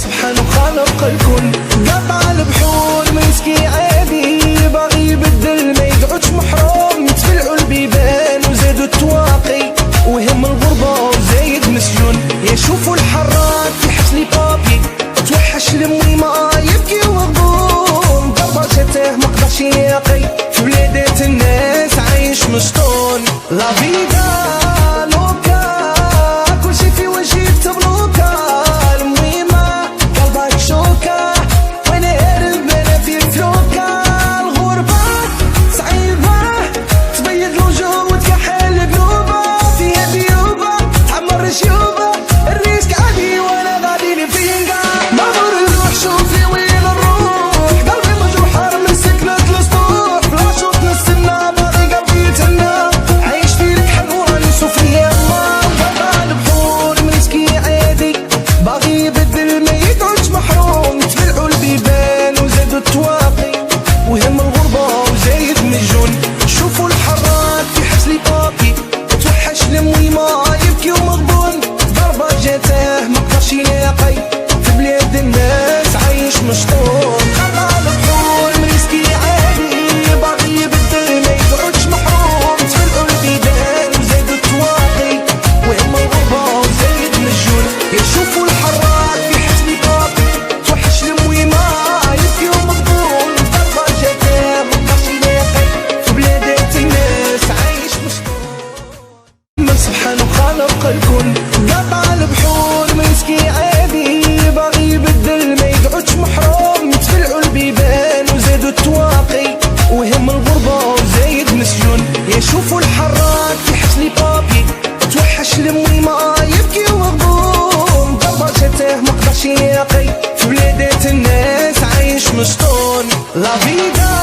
سبحان خالق الكون، قطع البحور مسكي عادي باغي يبدل ما يقعدش محروم، يتفلعوا البيبان وزادوا التواقي وهم الغربة وزايد مسجون، يشوفوا الحراك في حسن بابي توحش الميمة يبكي وغبون، ضربة جاته مقدرش يلاقي في بلادات الناس عايش مسطون. لا فيدا لوكا كلشي في وجهي كتب لوكا، الميمة قلبك شوكا وانا هارب انا في فلوكا، الغربة صعيبة تبيض الوجوه وتكحل قلوبة، فيها بيوبة تعمر جيوبة، الريسك عادي وانا غادي لي فينقا، نظر نروح شوفي وين نروح، قلبي مجروح من سكنة السطوح، بلا شوط نستنى باغي قلبي يتهنى، عايش في لك حنورة نشوف فيا الله، قطع البحور مسكي عادي باغي يبدل ما يقعدش محروم، يتفلعوا البيبان وزادوا التواقي وهم الغربة وزايد مجون، شوفوا الحراك في حسلي باقي توحش الميمة يبكي ومغبون، ضربة جاته مقدرش يلاقي في بلاد الناس عايش مشطون، قطع البحور مسكي عادي باغي يبدل ما يقعدش محروم، يتفلعوا البيبان وزادوا التواقي وهم الغربة وزايد مجون، يشوفوا الحراك في حسلي باقي توحش الميمة يبكي ومغبون، ضربة جاته مقدرش يلاقي في بلادات الناس عايش مشطون. من سبحان خالق الكون، قطع البحور مسكي عادي باغي يبدل ما يقعدش محروم، يتفلعوا البيبان وزادوا التواقي وهم الغربة وزايد مسجون، يشوفوا الحراك في حسلي بابي توحش الميمة يبكي وغبون، ضربة جاته مقدرش يلاقي في بلادات الناس عايش مسطون. لا فيدا